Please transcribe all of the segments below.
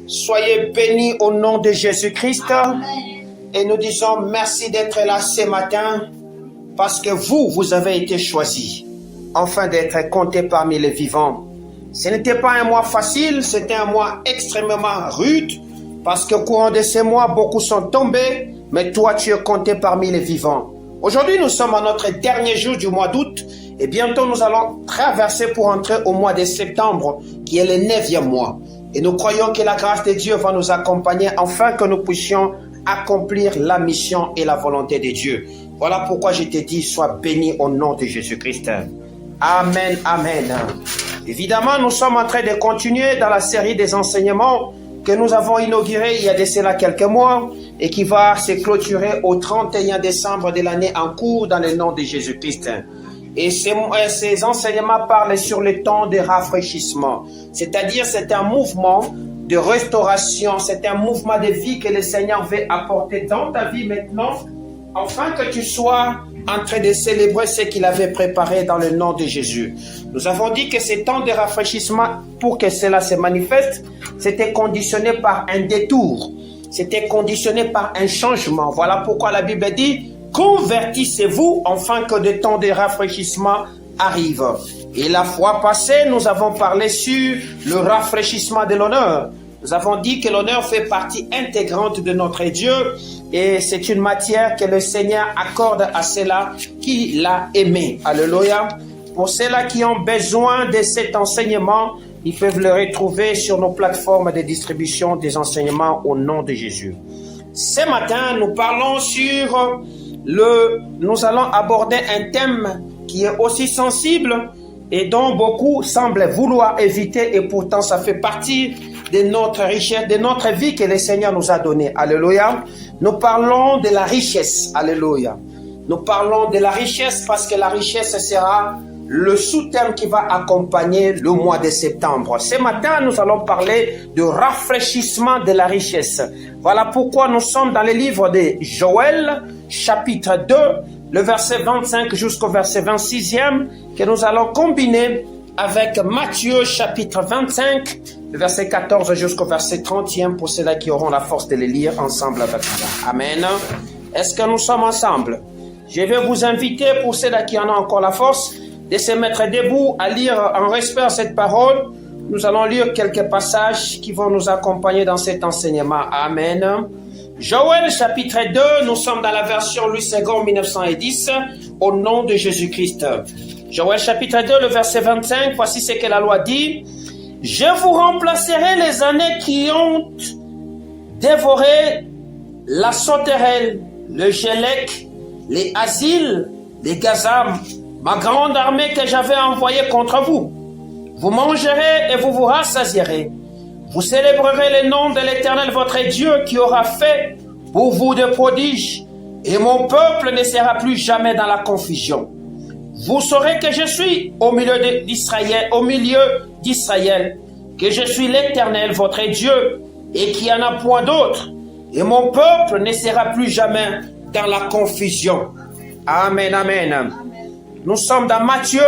Soyez bénis au nom de Jésus-Christ. Et nous disons merci d'être là ce matin parce que vous avez été choisis afin d'être comptés parmi les vivants. Ce n'était pas un mois facile, c'était un mois extrêmement rude parce qu'au courant de ces mois, beaucoup sont tombés, mais toi, tu es compté parmi les vivants. Aujourd'hui, nous sommes à notre dernier jour du mois d'août et bientôt nous allons traverser pour entrer au mois de septembre, qui est le 9e mois. Et nous croyons que la grâce de Dieu va nous accompagner afin que nous puissions accomplir la mission et la volonté de Dieu. Voilà pourquoi je te dis, sois béni au nom de Jésus-Christ. Amen, amen. Évidemment, nous sommes en train de continuer dans la série des enseignements que nous avons inauguré il y a de cela quelques mois et qui va se clôturer au 31 décembre de l'année en cours dans le nom de Jésus-Christ. Et ces enseignements parlent sur le temps de rafraîchissement. C'est-à-dire, c'est un mouvement de restauration, c'est un mouvement de vie que le Seigneur veut apporter dans ta vie maintenant, afin que tu sois en train de célébrer ce qu'il avait préparé dans le nom de Jésus. Nous avons dit que ce temps de rafraîchissement, pour que cela se manifeste, c'était conditionné par un détour, c'était conditionné par un changement. Voilà pourquoi la Bible dit: convertissez-vous afin que des temps de rafraîchissement arrivent. Et la fois passée, nous avons parlé sur le rafraîchissement de l'honneur. Nous avons dit que l'honneur fait partie intégrante de notre Dieu et c'est une matière que le Seigneur accorde à ceux-là qui l'a aimé. Alléluia. Pour ceux-là qui ont besoin de cet enseignement, ils peuvent le retrouver sur nos plateformes de distribution des enseignements au nom de Jésus. Ce matin, nous parlons sur nous allons aborder un thème qui est aussi sensible et dont beaucoup semblent vouloir éviter, et pourtant ça fait partie de notre richesse, de notre vie que le Seigneur nous a donnée. Alléluia. Nous parlons de la richesse. Alléluia. Nous parlons de la richesse parce que la richesse sera le sous-thème qui va accompagner le mois de septembre. Ce matin, nous allons parler de rafraîchissement de la richesse. Voilà pourquoi nous sommes dans le livre de Joël, chapitre 2, le verset 25 jusqu'au verset 26e, que nous allons combiner avec Matthieu, chapitre 25, le verset 14 jusqu'au verset 30e, pour ceux-là qui auront la force de les lire ensemble avec moi. Amen. Est-ce que nous sommes ensemble? Je vais vous inviter, pour ceux-là qui en ont encore la force, de se mettre debout à lire en respect cette parole. Nous allons lire quelques passages qui vont nous accompagner dans cet enseignement. Amen. Joël chapitre 2, nous sommes dans la version Louis II 1910, au nom de Jésus-Christ. Joël chapitre 2, le verset 25, voici ce que la loi dit. Je vous remplacerai les années qui ont dévoré la sauterelle, le gélec, les asiles, les gazam, ma grande armée que j'avais envoyée contre vous. Vous mangerez et vous vous rassasierez. Vous célébrerez le nom de l'Éternel votre Dieu qui aura fait pour vous des prodiges, et mon peuple ne sera plus jamais dans la confusion. Vous saurez que je suis au milieu d'Israël, que je suis l'Éternel votre Dieu et qu'il n'y en a point d'autre, et mon peuple ne sera plus jamais dans la confusion. Amen, amen. Amen. Nous sommes dans Matthieu,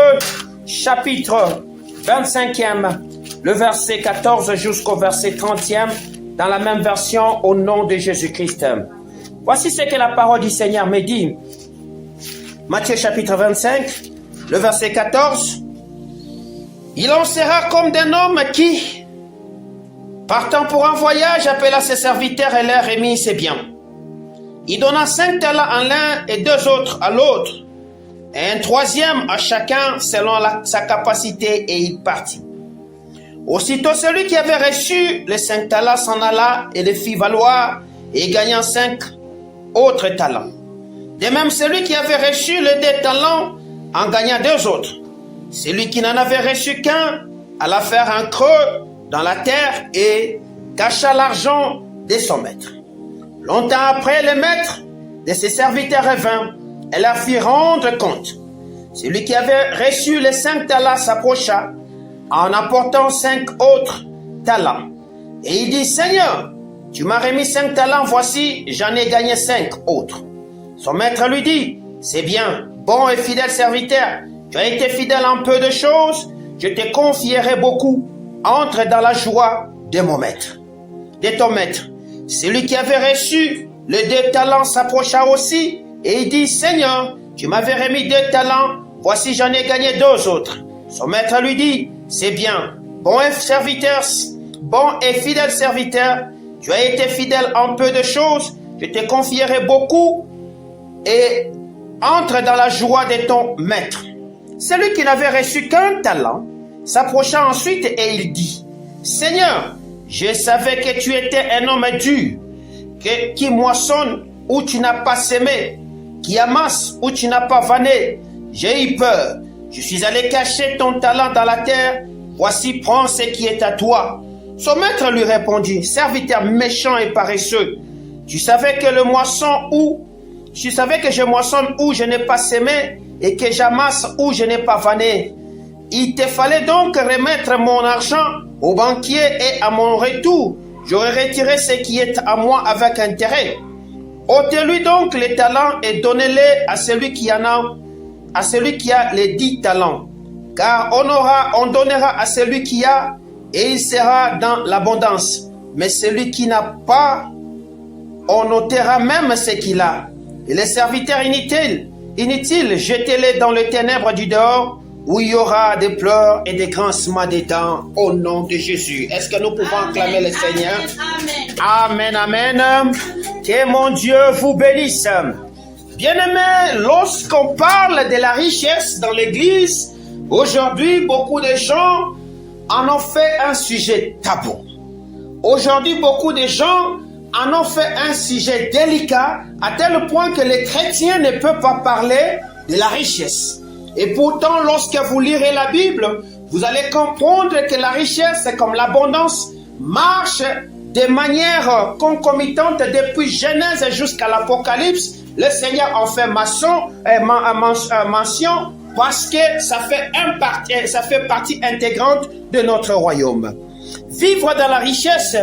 chapitre 25e, le verset 14 jusqu'au verset 30e, dans la même version, au nom de Jésus-Christ. Voici ce que la parole du Seigneur me dit. Matthieu, chapitre 25, le verset 14. Il en sera comme d'un homme qui, partant pour un voyage, appela ses serviteurs et leur remit ses biens. Il donna 5 talents à l'un et 2 autres à l'autre, et un 3e à chacun selon sa capacité, et il partit. Aussitôt celui qui avait reçu les 5 talents s'en alla et les fit valoir, et gagna 5 autres talents. De même, celui qui avait reçu les 2 talents en gagna 2 autres. Celui qui n'en avait reçu qu'un alla faire un creux dans la terre et cacha l'argent de son maître. Longtemps après, le maître de ses serviteurs revint et leur fit rendre compte. Celui qui avait reçu les 5 talents s'approcha en apportant 5 autres talents. Et il dit: Seigneur, tu m'as remis 5 talents, voici, j'en ai gagné 5 autres. Son maître lui dit: c'est bien, bon et fidèle serviteur, tu as été fidèle en peu de choses, je te confierai beaucoup. entre dans la joie de mon maître, de ton maître. Celui qui avait reçu les 2 talents s'approcha aussi et il dit, Seigneur, tu m'avais remis 2 talents, voici j'en ai gagné 2 autres. Son maître lui dit, c'est bien, bon et fidèle serviteur, tu as été fidèle en peu de choses, je te confierai beaucoup et entre dans la joie de ton maître. Celui qui n'avait reçu qu'un talent s'approcha ensuite et il dit, Seigneur, je savais que tu étais un homme dur, qui moissonne où tu n'as pas semé, qui amasse où tu n'as pas vanné. J'ai eu peur, je suis allé cacher ton talent dans la terre, voici, prends ce qui est à toi. Son maître lui répondit, serviteur méchant et paresseux, tu savais que je moissonne où je n'ai pas semé et que j'amasse où je n'ai pas vanné. Il te fallait donc remettre mon argent au banquier et à mon retour, j'aurais retiré ce qui est à moi avec intérêt. Ôtez-lui donc les talents et donnez-les à celui qui a les 10 talents. Car on donnera à celui qui a et il sera dans l'abondance. Mais celui qui n'a pas, on ôtera même ce qu'il a. Et les serviteurs inutiles, jetez-les dans les ténèbres du dehors, où il y aura des pleurs et des grincements des dents au nom de Jésus. Est-ce que nous pouvons acclamer le Seigneur? Amen, amen. Que mon Dieu vous bénisse. Bien-aimés, lorsqu'on parle de la richesse dans l'Église, aujourd'hui, beaucoup de gens en ont fait un sujet tabou. Aujourd'hui, beaucoup de gens en ont fait un sujet délicat à tel point que les chrétiens ne peuvent pas parler de la richesse. Et pourtant, lorsque vous lirez la Bible, vous allez comprendre que la richesse, comme l'abondance, marche de manière concomitante depuis Genèse jusqu'à l'Apocalypse. Le Seigneur en fait mention parce que ça fait partie intégrante de notre royaume. Vivre dans la richesse,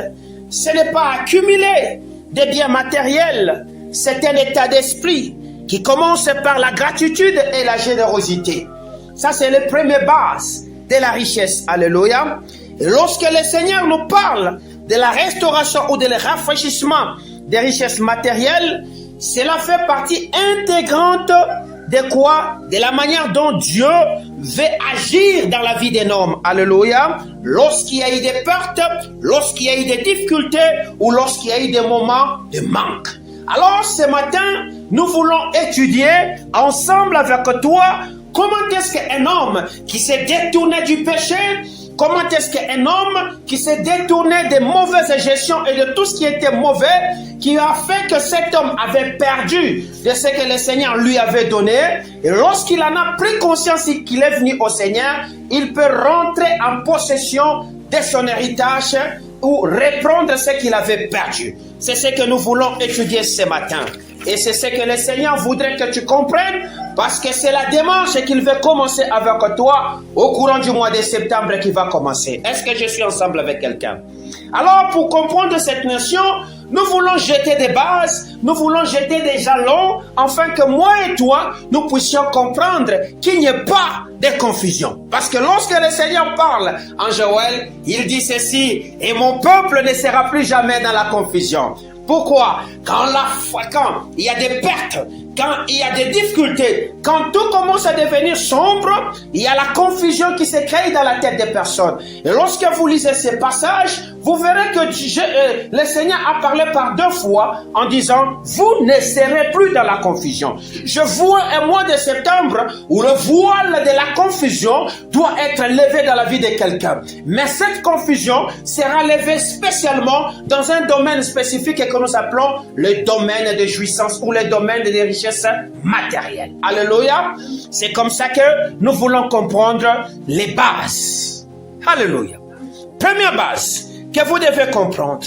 ce n'est pas accumuler des biens matériels, c'est un état d'esprit qui commence par la gratitude et la générosité. Ça, c'est les premières bases de la richesse. Alléluia. Et lorsque le Seigneur nous parle de la restauration ou de le rafraîchissement des richesses matérielles, cela fait partie intégrante de quoi? De la manière dont Dieu veut agir dans la vie d'un homme. Alléluia. Lorsqu'il y a eu des pertes, lorsqu'il y a eu des difficultés ou lorsqu'il y a eu des moments de manque. Alors ce matin, nous voulons étudier ensemble avec toi comment est-ce qu'un homme qui s'est détourné du péché, comment est-ce qu'un homme qui s'est détourné des mauvaises gestions et de tout ce qui était mauvais, qui a fait que cet homme avait perdu de ce que le Seigneur lui avait donné, et lorsqu'il en a pris conscience qu'il est venu au Seigneur, il peut rentrer en possession de son héritage ou reprendre ce qu'il avait perdu. C'est ce que nous voulons étudier ce matin. Et c'est ce que le Seigneur voudrait que tu comprennes, parce que c'est la démarche qu'il veut commencer avec toi au courant du mois de septembre qui va commencer. Est-ce que je suis ensemble avec quelqu'un? Alors, pour comprendre cette notion, nous voulons jeter des bases, nous voulons jeter des jalons, afin que moi et toi, nous puissions comprendre qu'il n'y ait pas de confusion. Parce que lorsque le Seigneur parle en Joël, il dit ceci, et mon peuple ne sera plus jamais dans la confusion. Pourquoi? Quand il y a des pertes, quand il y a des difficultés, quand tout commence à devenir sombre, il y a la confusion qui se crée dans la tête des personnes. Et lorsque vous lisez ces passages, vous verrez que le Seigneur a parlé par 2 fois en disant, vous ne serez plus dans la confusion. Je vois un mois de septembre où le voile de la confusion doit être levé dans la vie de quelqu'un. Mais cette confusion sera levée spécialement dans un domaine spécifique que nous appelons le domaine de jouissance ou le domaine des richesses matérielles. Alléluia. C'est comme ça que nous voulons comprendre les bases. Alléluia. Première base que vous devez comprendre.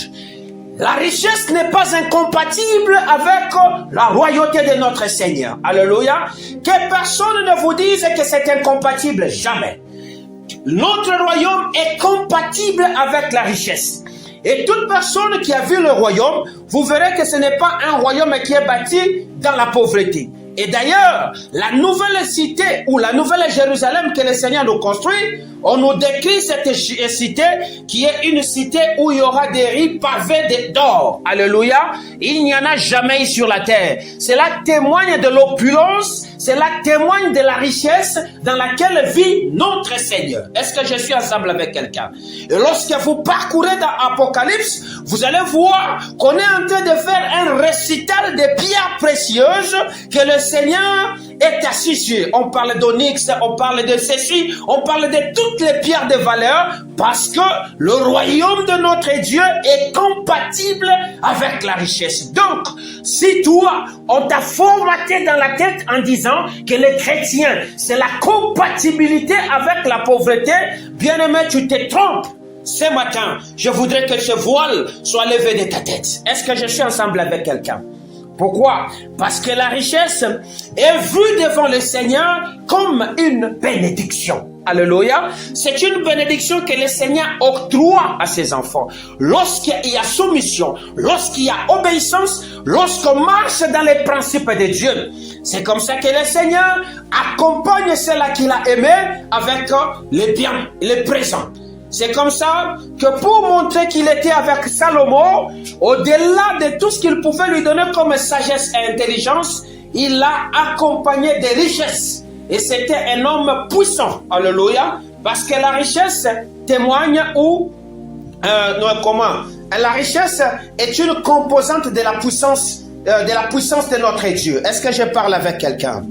La richesse n'est pas incompatible avec la royauté de notre Seigneur. Alléluia. Que personne ne vous dise que c'est incompatible. Jamais. Notre royaume est compatible avec la richesse. Et toute personne qui a vu le royaume, vous verrez que ce n'est pas un royaume qui est bâti dans la pauvreté. Et d'ailleurs, la nouvelle cité ou la nouvelle Jérusalem que le Seigneur nous construit, on nous décrit cette cité qui est une cité où il y aura des rues pavées d'or. Alléluia. Il n'y en a jamais sur la terre. Cela témoigne de l'opulence, cela témoigne de la richesse dans laquelle vit notre Seigneur. Est-ce que je suis ensemble avec quelqu'un? Et lorsque vous parcourez dans Apocalypse, vous allez voir qu'on est en train de faire un récital de pierres précieuses que le Seigneur est assis sur. On parle d'onyx, on parle de ceci, on parle de toutes les pierres de valeur parce que le royaume de notre Dieu est compatible avec la richesse. Donc, si toi, on t'a formaté dans la tête en disant que les chrétiens, c'est la compatibilité avec la pauvreté, bien-aimé, tu te trompes. Ce matin, je voudrais que ce voile soit levé de ta tête. Est-ce que je suis ensemble avec quelqu'un? Pourquoi? Parce que la richesse est vue devant le Seigneur comme une bénédiction. Alléluia. C'est une bénédiction que le Seigneur octroie à ses enfants. Lorsqu'il y a soumission, lorsqu'il y a obéissance, lorsqu'on marche dans les principes de Dieu. C'est comme ça que le Seigneur accompagne ceux-là qu'il a aimés avec les biens, les présents. C'est comme ça que pour montrer qu'il était avec Salomon, au-delà de tout ce qu'il pouvait lui donner comme sagesse et intelligence, il l'a accompagné des richesses. Et c'était un homme puissant. Alléluia. Parce que la richesse témoigne la richesse est une composante de la puissance de notre Dieu. Est-ce que je parle avec quelqu'un?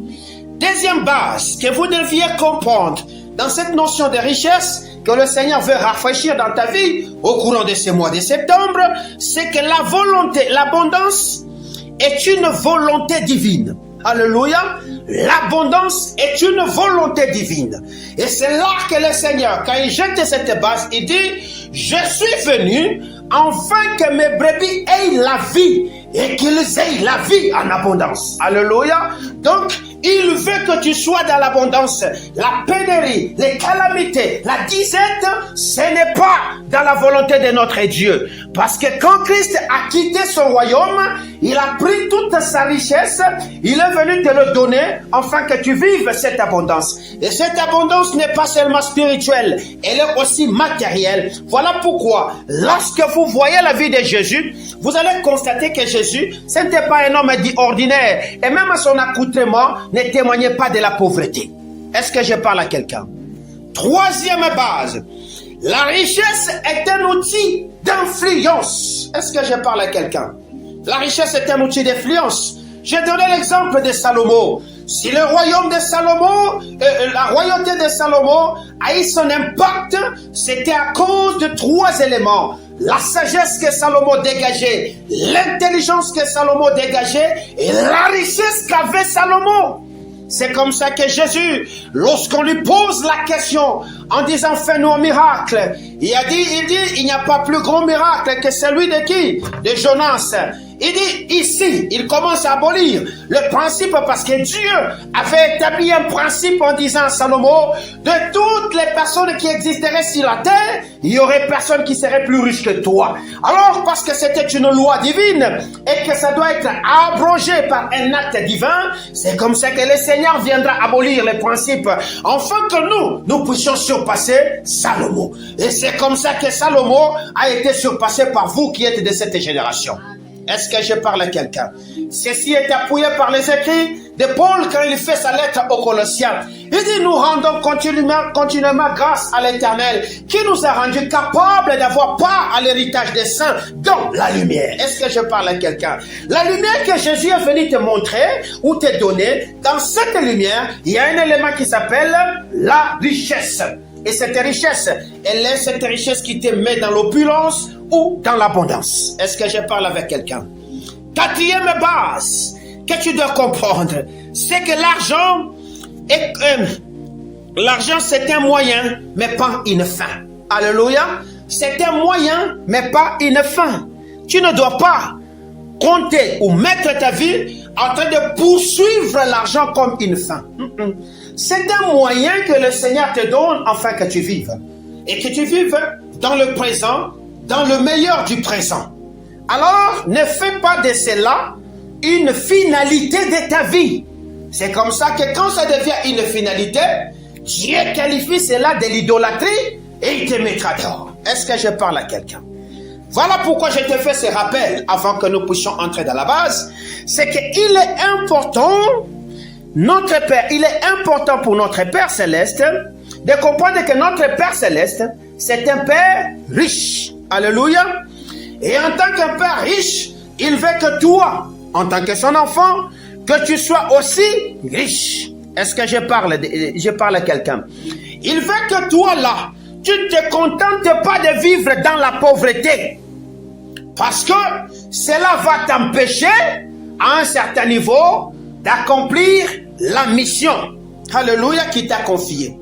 Deuxième base que vous deviez comprendre dans cette notion de richesse que le Seigneur veut rafraîchir dans ta vie au courant de ce mois de septembre, c'est que la volonté, l'abondance est une volonté divine. Alléluia. L'abondance est une volonté divine. Et c'est là que le Seigneur, quand il jette cette base, il dit, je suis venu afin que mes brebis aient la vie et qu'ils aient la vie en abondance. Alléluia. Donc, il veut que tu sois dans l'abondance. La pénurie, les calamités, la disette, ce n'est pas dans la volonté de notre Dieu. Parce que quand Christ a quitté son royaume, il a pris toute sa richesse, il est venu te le donner afin que tu vives cette abondance. Et cette abondance n'est pas seulement spirituelle, elle est aussi matérielle. Voilà pourquoi, lorsque vous voyez la vie de Jésus, vous allez constater que Jésus, ce n'était pas un homme dit ordinaire. Et même son accoutrement ne témoignait pas de la pauvreté. Est-ce que je parle à quelqu'un? Troisième base. La richesse est un outil d'influence. Est-ce que je parle à quelqu'un? La richesse est un outil d'influence. J'ai donné l'exemple de Salomon. Si le royaume de Salomon, la royauté de Salomon a eu son impact, c'était à cause de trois éléments. La sagesse que Salomon dégageait, l'intelligence que Salomon dégageait et la richesse qu'avait Salomon. C'est comme ça que Jésus, lorsqu'on lui pose la question en disant fais-nous un miracle, il dit il n'y a pas plus grand miracle que celui de qui? De Jonas. Il dit ici, il commence à abolir le principe parce que Dieu avait établi un principe en disant à Salomon, de toutes les personnes qui existeraient sur la terre, il y aurait personne qui serait plus riche que toi. Alors, parce que c'était une loi divine et que ça doit être abrogé par un acte divin, c'est comme ça que le Seigneur viendra abolir les principes afin que nous puissions surpasser Salomon. Et c'est comme ça que Salomon a été surpassé par vous qui êtes de cette génération. Est-ce que je parle à quelqu'un? Ceci est appuyé par les écrits de Paul quand il fait sa lettre aux Colossiens. Il dit, nous rendons continuellement grâce à l'Éternel qui nous a rendus capables d'avoir part à l'héritage des saints dans la lumière. Est-ce que je parle à quelqu'un? La lumière que Jésus est venu te montrer ou te donner, dans cette lumière, il y a un élément qui s'appelle la richesse. Et cette richesse, elle est cette richesse qui te met dans l'opulence ou dans l'abondance. Est-ce que je parle avec quelqu'un? Quatrième base que tu dois comprendre, c'est que l'argent c'est un moyen, mais pas une fin. Alléluia. C'est un moyen, mais pas une fin. Tu ne dois pas compter ou mettre ta vie en train de poursuivre l'argent comme une fin. C'est un moyen que le Seigneur te donne afin que tu vives. Et que tu vives dans le présent, dans le meilleur du présent. Alors, ne fais pas de cela une finalité de ta vie. C'est comme ça que quand ça devient une finalité, Dieu qualifie cela de l'idolâtrie et il te mettra dehors. Est-ce que je parle à quelqu'un? Voilà pourquoi je te fais ce rappel avant que nous puissions entrer dans la base. C'est qu'il est important, notre Père, il est important pour notre Père Céleste de comprendre que notre Père Céleste, c'est un Père riche. Alléluia. Et en tant qu'un Père riche, il veut que toi, en tant que son enfant, que tu sois aussi riche. Est-ce que je parle à quelqu'un? Il veut que toi là, tu ne te contentes pas de vivre dans la pauvreté. Parce que cela va t'empêcher, à un certain niveau, d'accomplir la mission. Alléluia, qui t'a confiée.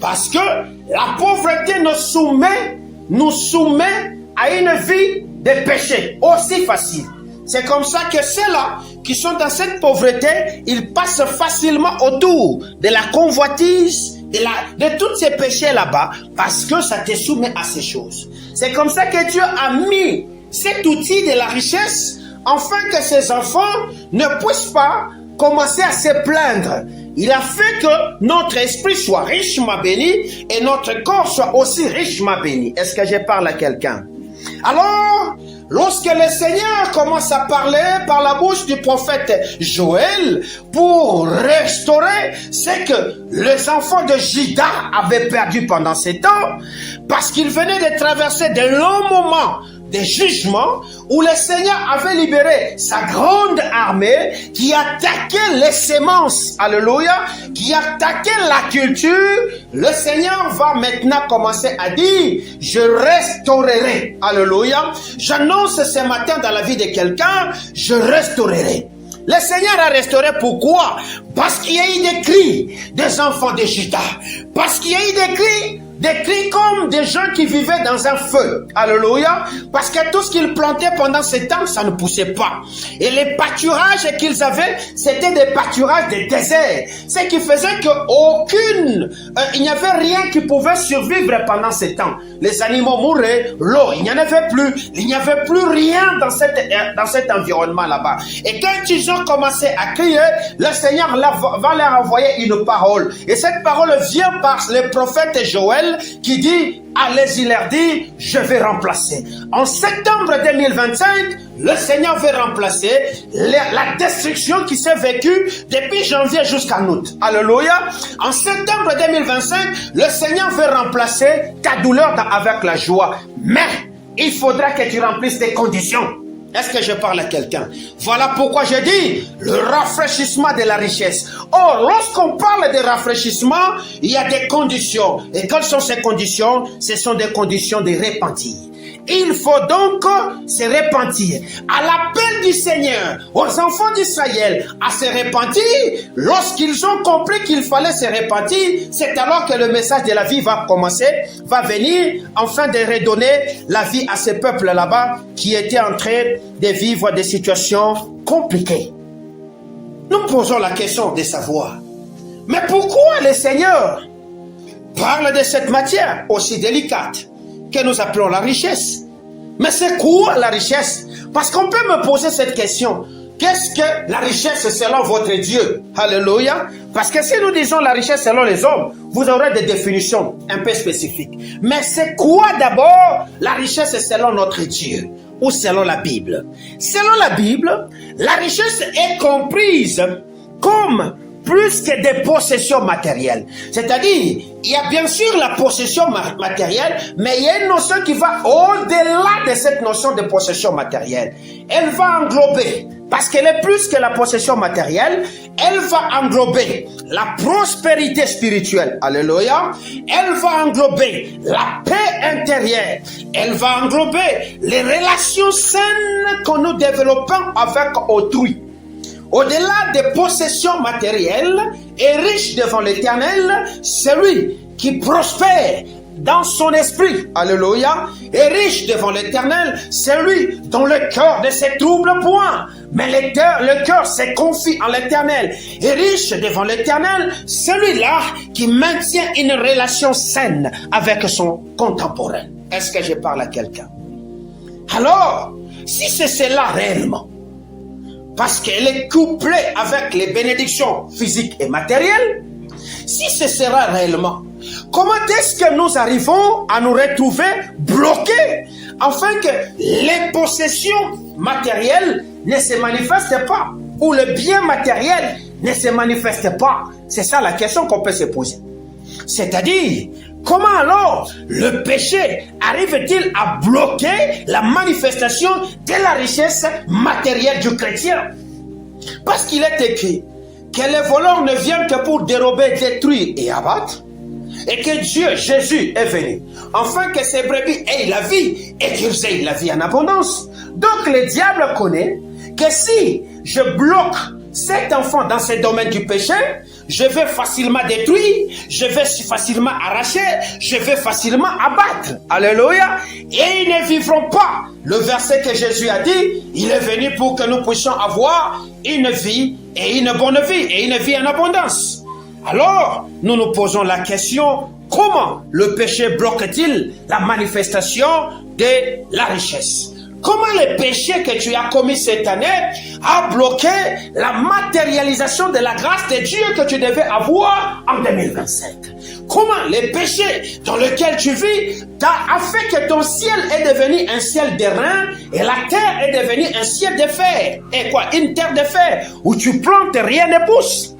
Parce que la pauvreté nous soumet à une vie de péché aussi facile. C'est comme ça que ceux-là qui sont dans cette pauvreté, ils passent facilement autour de la convoitise, de tous ces péchés là-bas, parce que ça te soumet à ces choses. C'est comme ça que Dieu a mis cet outil de la richesse, afin que ses enfants ne puissent pas commencer à se plaindre. Il a fait que notre esprit soit richement béni et notre corps soit aussi richement béni. Est-ce que je parle à quelqu'un? Alors, lorsque le Seigneur commence à parler par la bouche du prophète Joël pour restaurer ce que les enfants de Juda avaient perdu pendant ces temps, parce qu'ils venaient de traverser de longs moments de jugement où le Seigneur avait libéré sa grande armée qui attaquait les semences, alléluia, qui attaquait la culture. Le Seigneur va maintenant commencer à dire, je restaurerai, alléluia. J'annonce ce matin dans la vie de quelqu'un, je restaurerai. Le Seigneur a restauré, pourquoi? Parce qu'il y a eu des cris des enfants de Juda, parce qu'il y a eu des cris comme des gens qui vivaient dans un feu. Alléluia. Parce que tout ce qu'ils plantaient pendant ce temps, ça ne poussait pas. Et les pâturages qu'ils avaient, c'était des pâturages de désert. Ce qui faisait il n'y avait rien qui pouvait survivre pendant ce temps. Les animaux mouraient, l'eau, il n'y en avait plus. Il n'y avait plus rien dans cet environnement là-bas. Et quand ils ont commencé à crier, le Seigneur va leur envoyer une parole. Et cette parole vient par le prophète Joël, qui dit, allez-y leur dire, je vais remplacer. En septembre 2025, le Seigneur veut remplacer la destruction qui s'est vécue depuis janvier jusqu'à août. Alléluia. En septembre 2025, le Seigneur veut remplacer ta douleur avec la joie. Mais il faudra que tu remplisses tes conditions. Est-ce que je parle à quelqu'un? Voilà pourquoi je dis le rafraîchissement de la richesse. Or, lorsqu'on parle de rafraîchissement, il y a des conditions. Et quelles sont ces conditions? Ce sont des conditions de repentir. Il faut donc se repentir. À l'appel du Seigneur, aux enfants d'Israël, à se repentir, lorsqu'ils ont compris qu'il fallait se repentir, c'est alors que le message de la vie va venir, afin de redonner la vie à ce peuple là-bas qui était en train de vivre des situations compliquées. Nous posons la question de savoir, mais pourquoi le Seigneur parle de cette matière aussi délicate que nous appelons la richesse? Mais c'est quoi la richesse? Parce qu'on peut me poser cette question. Qu'est-ce que la richesse selon votre Dieu? Alléluia. Parce que si nous disons la richesse selon les hommes, vous aurez des définitions un peu spécifiques. Mais c'est quoi d'abord la richesse selon notre Dieu? Ou selon la Bible? Selon la Bible, la richesse est comprise comme plus que des possessions matérielles. C'est-à-dire, il y a bien sûr la possession matérielle, mais il y a une notion qui va au-delà de cette notion de possession matérielle. Elle va englober, parce qu'elle est plus que la possession matérielle, elle va englober la prospérité spirituelle. Alléluia. Elle va englober la paix intérieure. Elle va englober les relations saines que nous développons avec autrui. Au-delà des possessions matérielles et riche devant l'Éternel, celui qui prospère dans son esprit, alléluia, est riche devant l'Éternel, celui dont le cœur ne se trouble point, mais le cœur se confie en l'Éternel, est riche devant l'Éternel, celui-là qui maintient une relation saine avec son contemporain. Est-ce que je parle à quelqu'un? Alors, si c'est cela réellement, parce qu'elle est couplée avec les bénédictions physiques et matérielles, si ce sera réellement, comment est-ce que nous arrivons à nous retrouver bloqués afin que les possessions matérielles ne se manifestent pas ou le bien matériel ne se manifeste pas? C'est ça la question qu'on peut se poser. C'est-à-dire, comment alors le péché arrive-t-il à bloquer la manifestation de la richesse matérielle du chrétien? Parce qu'il est écrit que les voleurs ne viennent que pour dérober, détruire et abattre, et que Dieu, Jésus, est venu, afin que ces brebis aient la vie et qu'ils aient la vie en abondance. Donc le diable connaît que si je bloque cet enfant dans ce domaine du péché, je vais facilement détruire, je vais facilement arracher, je vais facilement abattre. Alléluia. Et ils ne vivront pas. Le verset que Jésus a dit, il est venu pour que nous puissions avoir une vie et une bonne vie et une vie en abondance. Alors, nous nous posons la question, comment le péché bloque-t-il la manifestation de la richesse? Comment le péché que tu as commis cette année a bloqué la matérialisation de la grâce de Dieu que tu devais avoir en 2025? Comment le péché dans lequel tu vis a fait que ton ciel est devenu un ciel d'airain et la terre est devenue un ciel de fer? Et quoi? Une terre de fer où tu plantes et rien ne pousse.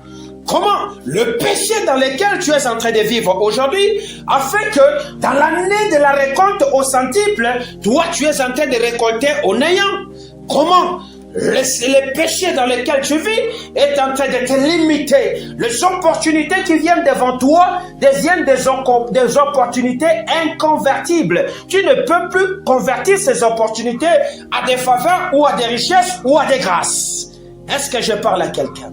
Comment le péché dans lequel tu es en train de vivre aujourd'hui a fait que dans l'année de la récolte au centuple, toi tu es en train de récolter au néant? Comment le péché dans lequel tu vis est en train de te limiter? Les opportunités qui viennent devant toi deviennent des opportunités inconvertibles. Tu ne peux plus convertir ces opportunités à des faveurs ou à des richesses ou à des grâces. Est-ce que je parle à quelqu'un?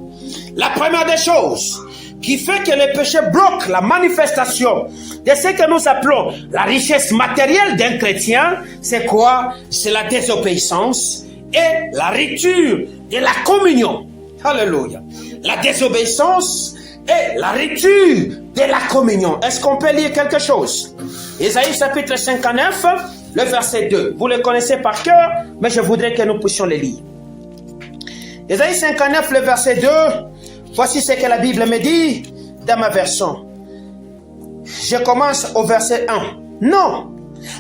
La première des choses qui fait que le péché bloque la manifestation de ce que nous appelons la richesse matérielle d'un chrétien, c'est quoi? C'est la désobéissance et la rupture de la communion. Alléluia. La désobéissance et la rupture de la communion. Est-ce qu'on peut lire quelque chose? Ésaïe chapitre 59, le verset 2. Vous le connaissez par cœur, mais je voudrais que nous puissions le lire. Ésaïe 59, le verset 2. Voici ce que la Bible me dit dans ma version. Je commence au verset 1. Non,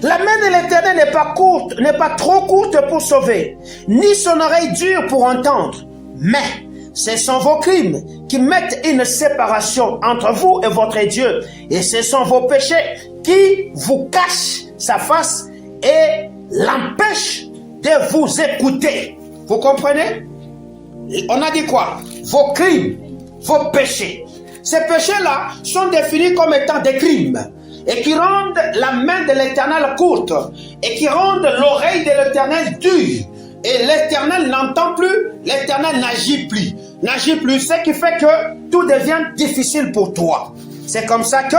la main de l'Éternel n'est pas trop courte pour sauver, ni son oreille dure pour entendre. Mais ce sont vos crimes qui mettent une séparation entre vous et votre Dieu. Et ce sont vos péchés qui vous cachent sa face et l'empêchent de vous écouter. Vous comprenez? On a dit quoi? Vos crimes, vos péchés. Ces péchés-là sont définis comme étant des crimes et qui rendent la main de l'Éternel courte et qui rendent l'oreille de l'Éternel dure. Et l'Éternel n'entend plus, l'Éternel n'agit plus. Ce qui fait que tout devient difficile pour toi. C'est comme ça que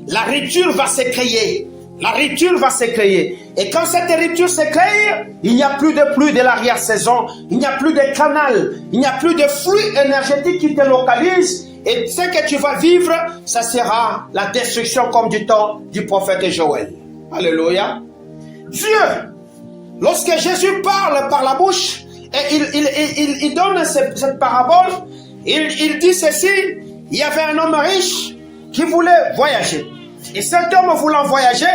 la rupture va se créer. La rupture va se créer. Et quand cette rupture se crée, il n'y a plus de pluie de l'arrière-saison, il n'y a plus de canal, il n'y a plus de flux énergétique qui te localise. Et ce que tu vas vivre, ça sera la destruction comme du temps du prophète Joël. Alléluia. Dieu, lorsque Jésus parle par la bouche, et il donne cette parabole, il dit ceci: il y avait un homme riche qui voulait voyager. Et cet homme voulant voyager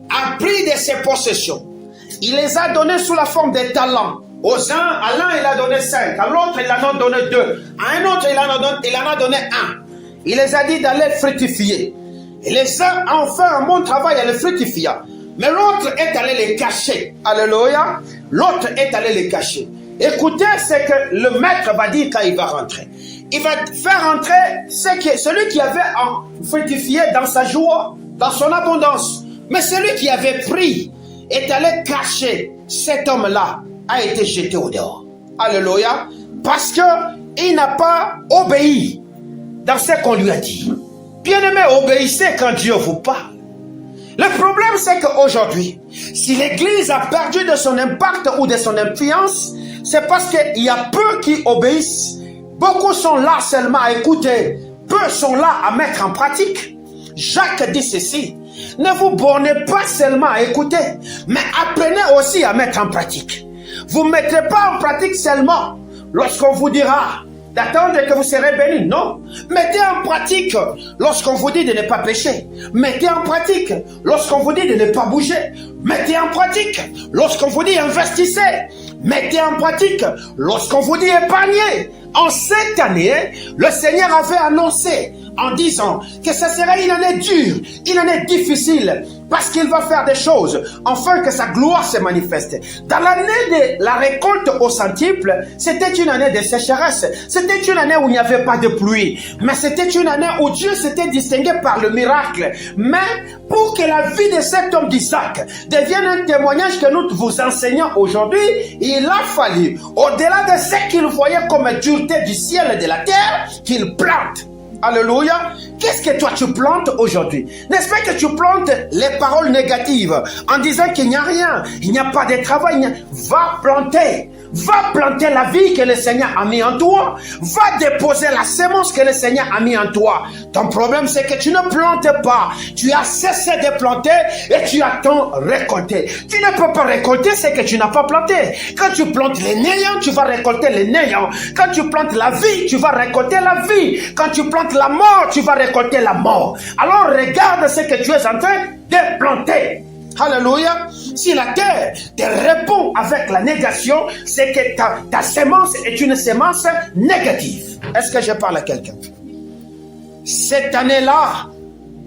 a pris de ses possessions. Il les a donnés sous la forme de talents. À l'un, il a donné 5. À l'autre, il en a donné 2. À un autre, il en a donné 1. Il les a dit d'aller fructifier. Et les uns ont fait un bon travail à les fructifier. Mais l'autre est allé les cacher. Alléluia. L'autre est allé les cacher. Écoutez ce que le maître va dire quand il va rentrer. Il va faire rentrer celui qui avait fructifié dans sa joie, dans son abondance. Mais celui qui avait pris est allé cacher. Cet homme-là a été jeté au dehors. Alléluia. Parce qu'il n'a pas obéi dans ce qu'on lui a dit. Bien-aimé, obéissez quand Dieu vous parle. Le problème, c'est qu'aujourd'hui, si l'Église a perdu de son impact ou de son influence, c'est parce qu'il y a peu qui obéissent. Beaucoup sont là seulement à écouter. Peu sont là à mettre en pratique. Jacques dit ceci: ne vous bornez pas seulement à écouter, mais apprenez aussi à mettre en pratique. Vous ne mettrez pas en pratique seulement lorsqu'on vous dira d'attendre que vous serez bénis. Non. Mettez en pratique lorsqu'on vous dit de ne pas pécher. Mettez en pratique lorsqu'on vous dit de ne pas bouger. Mettez en pratique lorsqu'on vous dit investissez. Mettez en pratique lorsqu'on vous dit épargnez. En cette année, le Seigneur avait annoncé en disant que ce serait une année dure, une année difficile, parce qu'il va faire des choses, afin que sa gloire se manifeste. Dans l'année de la récolte au centuple, c'était une année de sécheresse, c'était une année où il n'y avait pas de pluie, mais c'était une année où Dieu s'était distingué par le miracle. Mais pour que la vie de cet homme d'Isaac devienne un témoignage que nous vous enseignons aujourd'hui, il a fallu, au-delà de ce qu'il voyait comme dureté du ciel et de la terre, qu'il plante. Alléluia. Qu'est-ce que toi tu plantes aujourd'hui? N'est-ce pas que tu plantes les paroles négatives en disant qu'il n'y a rien, il n'y a pas de travail? Va planter. Va planter la vie que le Seigneur a mis en toi. Va déposer la sémence que le Seigneur a mis en toi. Ton problème, c'est que tu ne plantes pas. Tu as cessé de planter et tu attends récolter. Tu ne peux pas récolter ce que tu n'as pas planté. Quand tu plantes les néants, tu vas récolter les néants. Quand tu plantes la vie, tu vas récolter la vie. Quand tu plantes la mort, tu vas récolter la mort. Alors regarde ce que tu es en train de planter. Alléluia. Si la terre te répond avec la négation, c'est que ta sémence est une sémence négative. Est-ce que je parle à quelqu'un? Cette année-là,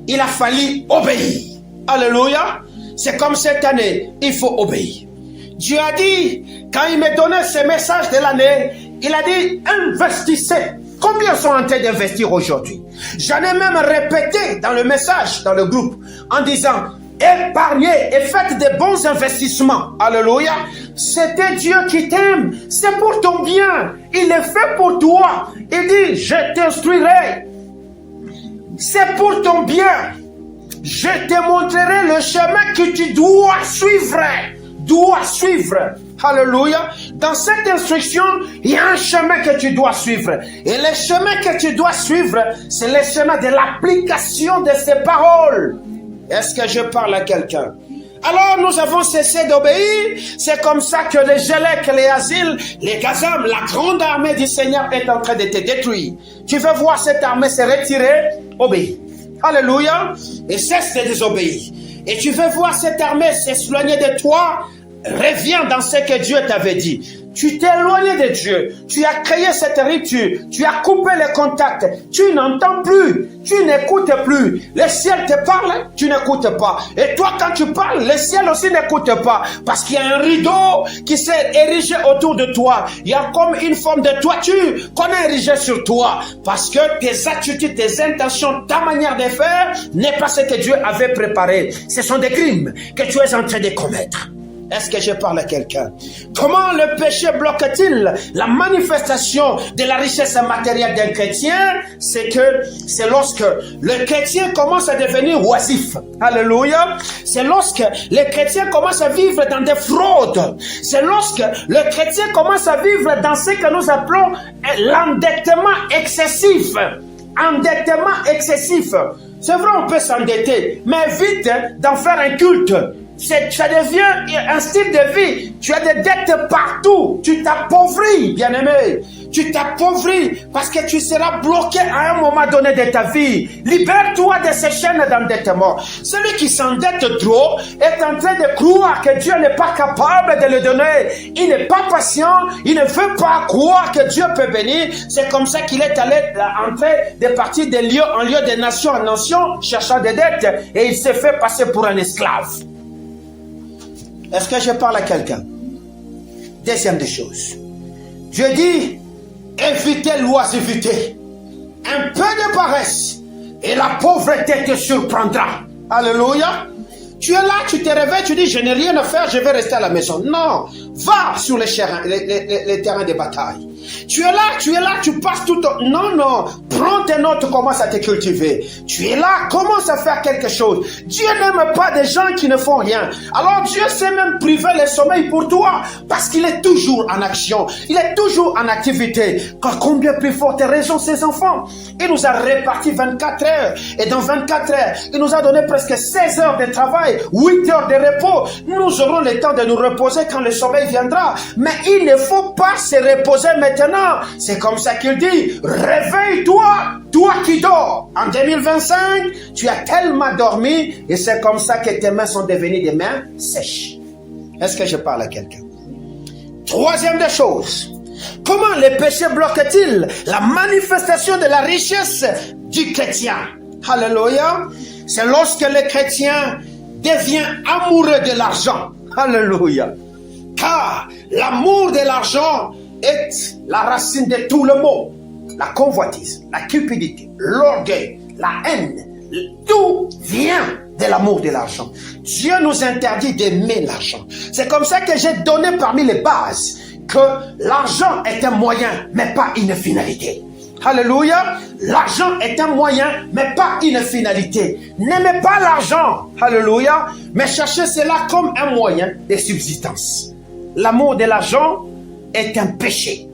il a fallu obéir. Alléluia. C'est comme cette année, il faut obéir. Dieu a dit, quand il me donnait ce message de l'année, il a dit, investissez. Combien sont en train d'investir aujourd'hui? J'en ai même répété dans le message, dans le groupe, en disant, épargnez et faites des bons investissements. Alléluia. C'était Dieu qui t'aime. C'est pour ton bien. Il est fait pour toi. Il dit, je t'instruirai. C'est pour ton bien. Je te montrerai le chemin que tu dois suivre. Alléluia. Dans cette instruction, il y a un chemin que tu dois suivre. Et le chemin que tu dois suivre, c'est le chemin de l'application de ces paroles. Est-ce que je parle à quelqu'un? Alors nous avons cessé d'obéir. C'est comme ça que les Gélèques, les Asiles, les Gazam, la grande armée du Seigneur est en train de te détruire. Tu veux voir cette armée se retirer? Obéis. Alléluia. Et cesse de désobéir. Et tu veux voir cette armée s'éloigner de toi? Reviens dans ce que Dieu t'avait dit. Tu t'es éloigné de Dieu. Tu as créé cette rupture. Tu as coupé les contacts. Tu n'entends plus. Tu n'écoutes plus. Le ciel te parle, tu n'écoutes pas. Et toi, quand tu parles, le ciel aussi n'écoute pas. Parce qu'il y a un rideau qui s'est érigé autour de toi. Il y a comme une forme de toiture qu'on a érigée sur toi. Parce que tes attitudes, tes intentions, ta manière de faire n'est pas ce que Dieu avait préparé. Ce sont des crimes que tu es en train de commettre. Est-ce que je parle à quelqu'un? Comment le péché bloque-t-il la manifestation de la richesse matérielle d'un chrétien? C'est lorsque le chrétien commence à devenir oisif. Alléluia. C'est lorsque le chrétien commence à vivre dans des fraudes. C'est lorsque le chrétien commence à vivre dans ce que nous appelons l'endettement excessif. Endettement excessif. C'est vrai, on peut s'endetter, mais évite d'en faire un culte. Ça devient un style de vie. Tu as des dettes partout. Tu t'appauvris, bien-aimé. Tu t'appauvris parce que tu seras bloqué à un moment donné de ta vie. Libère-toi de ces chaînes d'endettement. Celui qui s'endette trop est en train de croire que Dieu n'est pas capable de le donner. Il n'est pas patient. Il ne veut pas croire que Dieu peut bénir. C'est comme ça qu'il est allé en train de partir de lieu en lieu, de nation en nation, cherchant des dettes. Et il s'est fait passer pour un esclave. Est-ce que je parle à quelqu'un? Deuxième des choses. Dieu dit, évitez l'oisiveté. Un peu de paresse et la pauvreté te surprendra. Alléluia. Tu es là, tu te réveilles, tu dis, je n'ai rien à faire, je vais rester à la maison. Non, va sur les terrains de bataille. Tu es là, tu passes tout ton... Non, prends tes notes, commence à te cultiver. Tu es là, commence à faire quelque chose. Dieu n'aime pas des gens qui ne font rien. Alors Dieu sait même priver le sommeil pour toi, parce qu'il est toujours en action. Il est toujours en activité. Car combien plus forte raison ses enfants. Il nous a réparti 24 heures. Et dans 24 heures, il nous a donné presque 16 heures de travail, 8 heures de repos. Nous aurons le temps de nous reposer quand le sommeil viendra. Mais il ne faut pas se reposer maintenant. maintenant, c'est comme ça qu'il dit, réveille-toi, toi qui dors. En 2025, tu as tellement dormi et c'est comme ça que tes mains sont devenues des mains sèches. Est-ce que je parle à quelqu'un? Troisième des choses, comment les péchés bloquent-ils la manifestation de la richesse du chrétien? Alléluia. C'est lorsque le chrétien devient amoureux de l'argent. Alléluia. Car l'amour de l'argent est la racine de tout le mot. La convoitise, la cupidité, l'orgueil, la haine, tout vient de l'amour de l'argent. Dieu nous interdit d'aimer l'argent. C'est comme ça que j'ai donné parmi les bases que l'argent est un moyen, mais pas une finalité. Alléluia. L'argent est un moyen, mais pas une finalité. N'aimez pas l'argent. Alléluia. Mais cherchez cela comme un moyen de subsistance. L'amour de l'argent est un péché.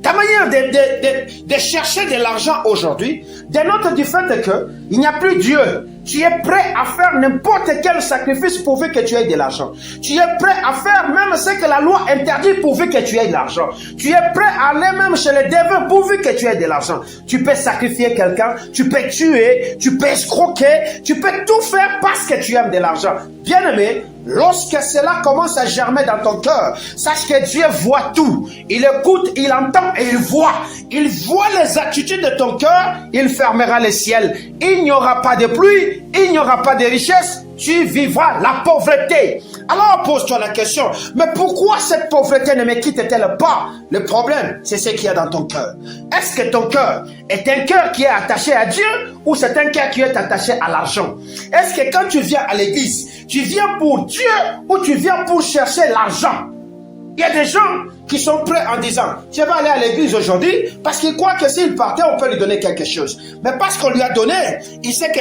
Ta manière de chercher de l'argent aujourd'hui dénote du fait qu'il n'y a plus Dieu. Tu es prêt à faire n'importe quel sacrifice pourvu que tu aies de l'argent. Tu es prêt à faire même ce que la loi interdit pourvu que tu aies de l'argent. Tu es prêt à aller même chez les dévots pourvu que tu aies de l'argent. Tu peux sacrifier quelqu'un, tu peux tuer, tu peux escroquer, tu peux tout faire parce que tu aimes de l'argent. Bien-aimé, lorsque cela commence à germer dans ton cœur, sache que Dieu voit tout. Il écoute, il entend et il voit. Il voit les attitudes de ton cœur, il fermera le ciel. Il n'y aura pas de pluie, il n'y aura pas de richesse, tu vivras la pauvreté. Alors pose-toi la question, mais pourquoi cette pauvreté ne me quitte-t-elle pas? Le problème, c'est ce qu'il y a dans ton cœur. Est-ce que ton cœur est un cœur qui est attaché à Dieu ou c'est un cœur qui est attaché à l'argent? Est-ce que quand tu viens à l'église, tu viens pour Dieu ou tu viens pour chercher l'argent? Il y a des gens qui sont prêts en disant, tu vas aller à l'église aujourd'hui parce qu'il croit que s'il partait, on peut lui donner quelque chose. Mais parce qu'on lui a donné, il sait que,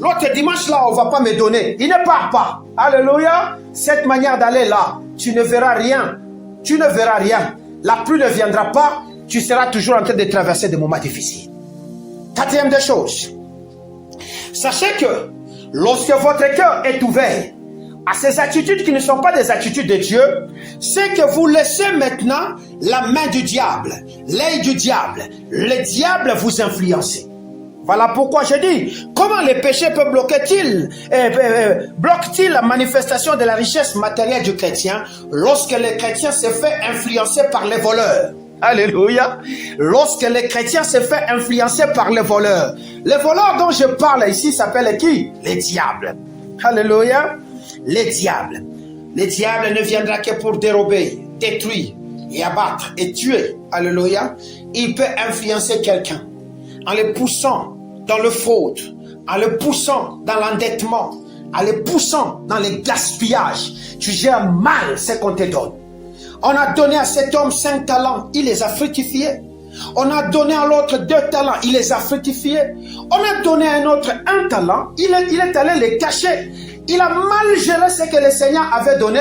l'autre dimanche là, on va pas me donner. Il ne part pas. Alléluia. Cette manière d'aller là, tu ne verras rien. Tu ne verras rien. La pluie ne viendra pas. Tu seras toujours en train de traverser des moments difficiles. Quatrième des choses. Sachez que lorsque votre cœur est ouvert à ces attitudes qui ne sont pas des attitudes de Dieu, c'est que vous laissez maintenant la main du diable, l'œil du diable, le diable vous influencer. Voilà pourquoi je dis, comment les péchés peuvent bloquer-ils la manifestation de la richesse matérielle du chrétien lorsque le chrétien se fait influencer par les voleurs? Alléluia. Lorsque le chrétien se fait influencer par les voleurs. Les voleurs dont je parle ici s'appellent qui? Les diables. Alléluia. Les diables. Les diables ne viendra que pour dérober, détruire et abattre et tuer. Alléluia. Il peut influencer quelqu'un en le poussant dans le fraude, en le poussant dans l'endettement, en le poussant dans le gaspillage. Tu gères mal ce qu'on te donne. On a donné à cet homme 5 talents, il les a fructifiés. On a donné à l'autre 2 talents, il les a fructifiés. On a donné à un autre 1 talent, il est allé les cacher. Il a mal géré ce que le Seigneur avait donné.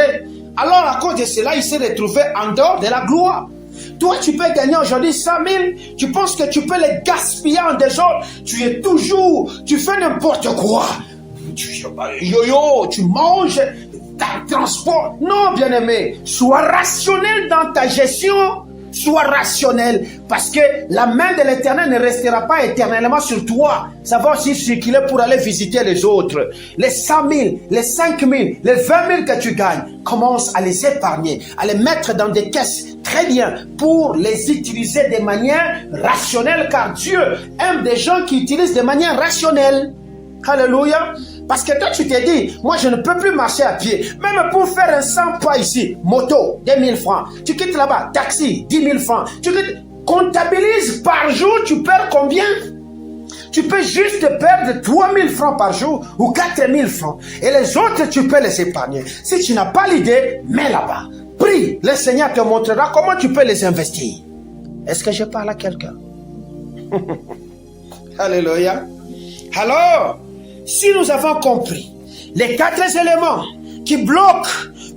Alors à cause de cela, il s'est retrouvé en dehors de la gloire. Toi, tu peux gagner aujourd'hui 100 000. Tu penses que tu peux les gaspiller en désordre. Tu fais n'importe quoi. Tu manges, transport. Non, bien-aimé, sois rationnel dans ta gestion. Sois rationnel, parce que la main de l'Éternel ne restera pas éternellement sur toi. Ça va aussi circuler pour aller visiter les autres. Les 100 000, les 5 000, les 20 000 que tu gagnes, commence à les épargner, à les mettre dans des caisses très bien pour les utiliser de manière rationnelle, car Dieu aime des gens qui utilisent de manière rationnelle. Alléluia. Parce que toi, tu t'es dit, moi, je ne peux plus marcher à pied. Même pour faire un 100 pas ici, moto, 2 000 francs. Tu quittes là-bas, taxi, 10 000 francs. Tu comptabilises par jour, tu perds combien? Tu peux juste perdre 3 000 francs par jour ou 4 000 francs. Et les autres, tu peux les épargner. Si tu n'as pas l'idée, mets là-bas. Prie, le Seigneur te montrera comment tu peux les investir. Est-ce que je parle à quelqu'un? Alléluia. Alors, si nous avons compris les 4 éléments qui bloquent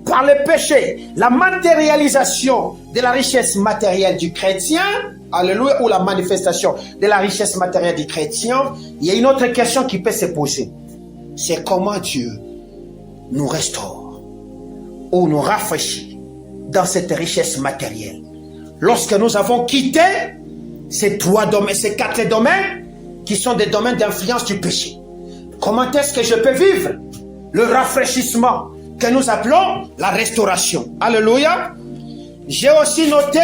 par le péché la matérialisation de la richesse matérielle du chrétien, alléluia, ou la manifestation de la richesse matérielle du chrétien, il y a une autre question qui peut se poser. C'est comment Dieu nous restaure ou nous rafraîchit dans cette richesse matérielle lorsque nous avons quitté ces 3 domaines, ces 4 domaines qui sont des domaines d'influence du péché. Comment est-ce que je peux vivre le rafraîchissement que nous appelons la restauration? Alléluia. J'ai aussi noté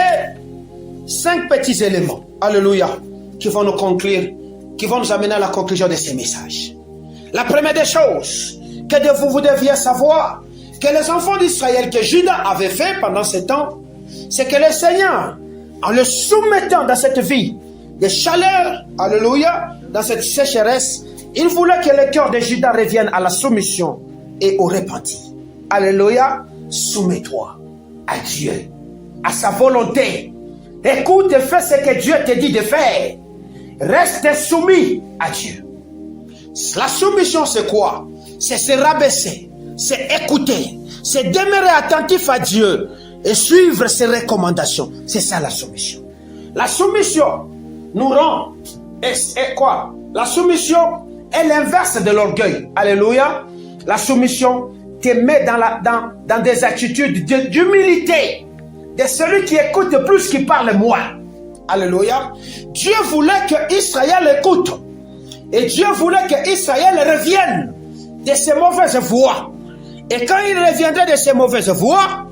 5 petits éléments, alléluia, qui vont nous conclure, qui vont nous amener à la conclusion de ces messages. La première des choses que vous deviez savoir, que les enfants d'Israël, que Judas avait fait pendant ce temps, c'est que le Seigneur, en le soumettant dans cette vie de chaleur, alléluia, dans cette sécheresse, il voulait que le cœur de Judas revienne à la soumission et au repenti. Alléluia, soumets-toi à Dieu, à sa volonté. Écoute et fais ce que Dieu te dit de faire. Reste soumis à Dieu. La soumission, c'est quoi? C'est se rabaisser, c'est écouter, c'est demeurer attentif à Dieu et suivre ses recommandations. C'est ça la soumission. La soumission nous rend, et quoi? La soumission est l'inverse de l'orgueil. Alléluia. La soumission te met dans des attitudes d'humilité, de celui qui écoute plus qu'il parle moins. Alléluia. Dieu voulait que Israël écoute. Et Dieu voulait que Israël revienne de ses mauvaises voies. Et quand il reviendrait de ses mauvaises voies,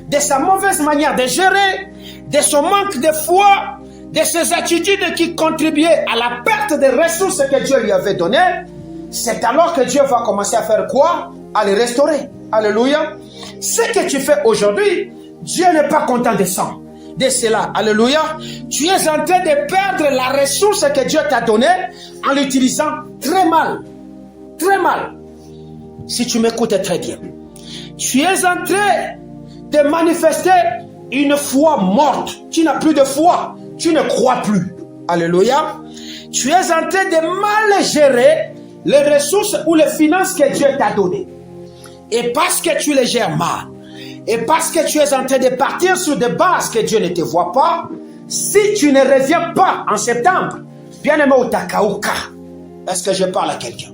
de sa mauvaise manière de gérer, de son manque de foi, de ses attitudes qui contribuaient à la perte des ressources que Dieu lui avait données, c'est alors que Dieu va commencer à faire quoi? À les restaurer. Alléluia. Ce que tu fais aujourd'hui, Dieu n'est pas content de ça. De cela, alléluia, tu es en train de perdre la ressource que Dieu t'a donnée en l'utilisant très mal. Très mal. Si tu m'écoutes très bien. Tu es en train de manifester une foi morte. Tu n'as plus de foi. Tu ne crois plus. Alléluia. Tu es en train de mal gérer les ressources ou les finances que Dieu t'a données. Et parce que tu les gères mal, et parce que tu es en train de partir sur des bases que Dieu ne te voit pas, si tu ne reviens pas en septembre, bien-aimé au Takauka, est-ce que je parle à quelqu'un?